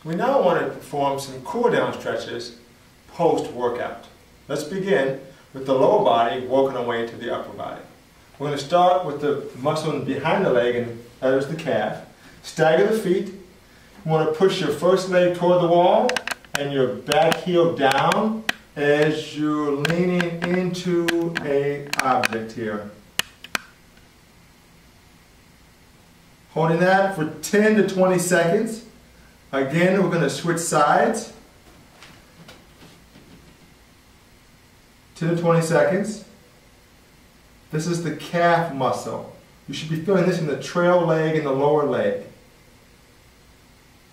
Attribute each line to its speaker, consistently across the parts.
Speaker 1: We now want to perform some cool down stretches post-workout. Let's begin with the lower body working our way to the upper body. We're going to start with the muscle behind the leg, and that is the calf. Stagger the feet. You want to push your first leg toward the wall and your back heel down as you're leaning into an object here. Holding that for 10 to 20 seconds. Again, we're going to switch sides. 10 to 20 seconds. This is the calf muscle. You should be feeling this in the trail leg and the lower leg.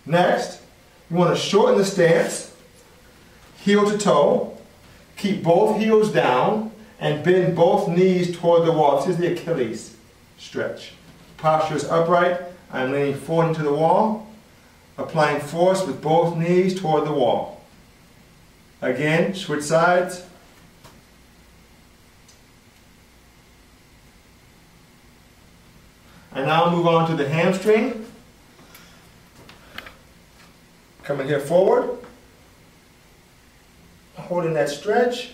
Speaker 1: Next, you want to shorten the stance, heel to toe. Keep both heels down and bend both knees toward the wall. This is the Achilles stretch. Posture is upright. I'm leaning forward into the wall, applying force with both knees toward the wall. Again, switch sides. And now move on to the hamstring. Coming here forward. Holding that stretch.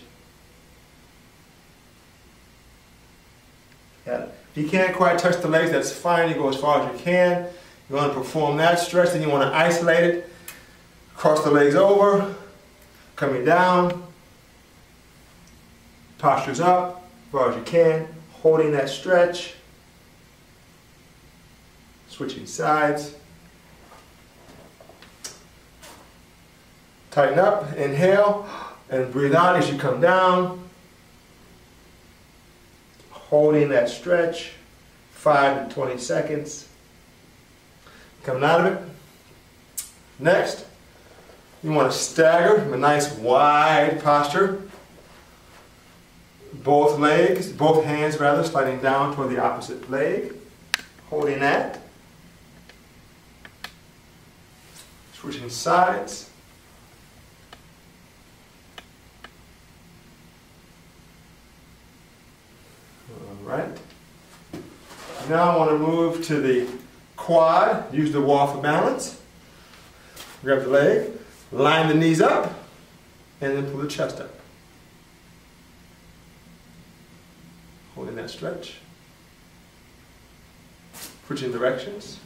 Speaker 1: Got it. If you can't quite touch the legs, that's fine. You go as far as you can. You want to perform that stretch, then you want to isolate it. Cross the legs over. Coming down. Posture's up as far as you can. Holding that stretch. Switching sides. Tighten up, inhale, and breathe out as you come down. Holding that stretch, 5 to 20 seconds. Coming out of it. Next, you want to stagger from a nice wide posture. Both legs, both hands rather, sliding down toward the opposite leg. Holding that. Switching sides. All right. Now I want to move to the quad. Use the wall for balance. Grab the leg, line the knees up, and then pull the chest up. Holding that stretch. Switching directions.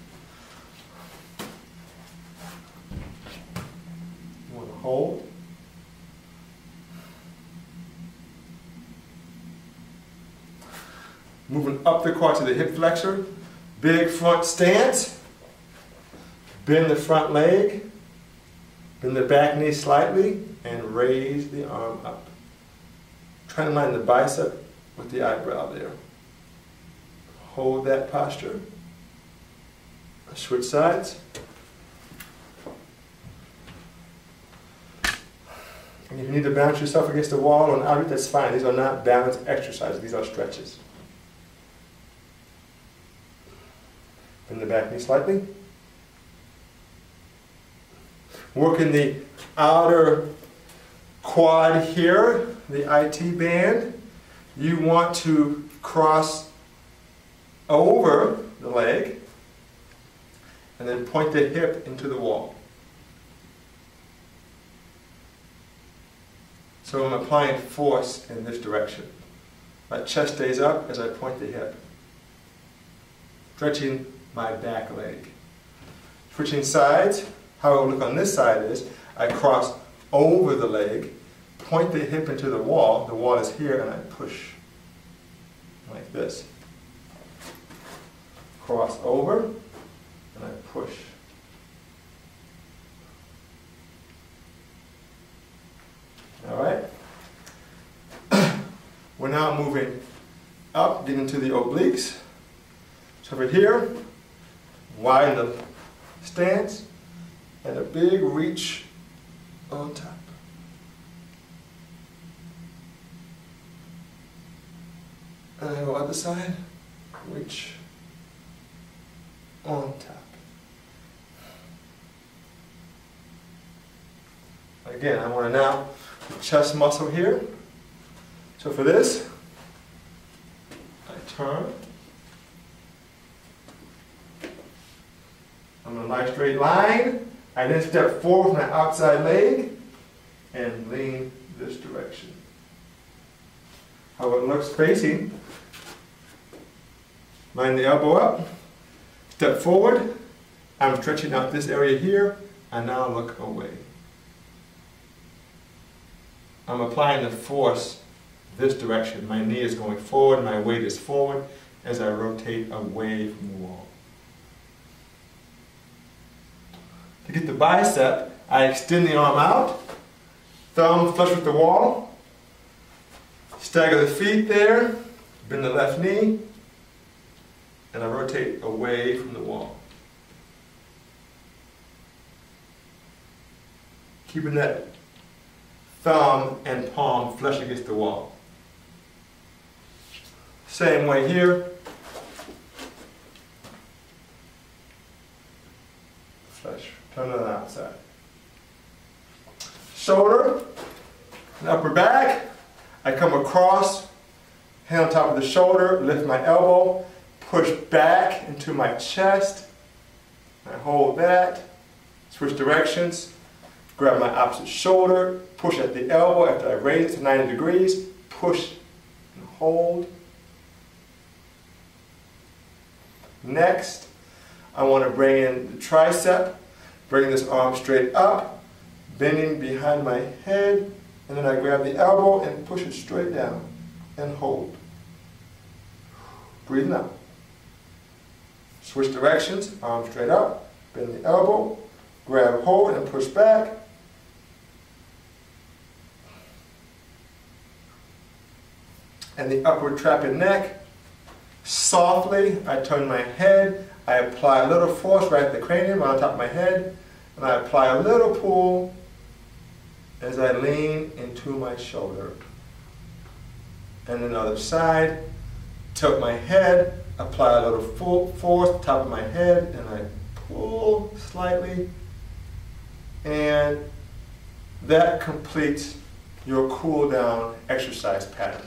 Speaker 1: You want to hold. Moving up the quad to the hip flexor. Big front stance. Bend the front leg. Bend the back knee slightly and raise the arm up. Try to line the bicep with the eyebrow there. Hold that posture. Switch sides. And if you need to balance yourself against the wall or an object, that's fine. These are not balance exercises. These are stretches. Bend the back knee slightly. Working the outer quad here, the IT band. You want to cross over the leg and then point the hip into the wall. So I'm applying force in this direction. My chest stays up as I point the hip. Stretching my back leg. Switching sides. How it will look on this side is I cross over the leg, point the hip into the wall is here, and I push like this. Cross over, and I push. All right? We're now moving up, getting to the obliques. So over here, widen the stance, and a big reach on top. And I go other side, reach on top. Again, I want to now the chest muscle here. So for this, I turn. I'm in a nice straight line. I then step forward with my outside leg and lean this direction. How it looks facing. Line the elbow up, step forward. I'm stretching out this area here, and now look away. I'm applying the force this direction. My knee is going forward, my weight is forward as I rotate away from the wall. To get the bicep, I extend the arm out, thumb flush with the wall, stagger the feet there, bend the left knee, and I rotate away from the wall. Keeping that thumb and palm flush against the wall. Same way here. Flush, turn to the outside. Shoulder and upper back. I come across, hand on top of the shoulder, lift my elbow, push back into my chest. I hold that, switch directions. Grab my opposite shoulder, push at the elbow after I raise it to 90 degrees, push and hold. Next, I want to bring in the tricep, bring this arm straight up, bending behind my head, and then I grab the elbow and push it straight down and hold. Breathing out. Switch directions, arm straight up, bend the elbow, grab hold and push back. And the upward trapping neck. Softly, I turn my head. I apply a little force right at the cranium, right on top of my head. And I apply a little pull as I lean into my shoulder. And then the other side, tilt my head, apply a little full force at the top of my head, and I pull slightly. And that completes your cool down exercise pattern.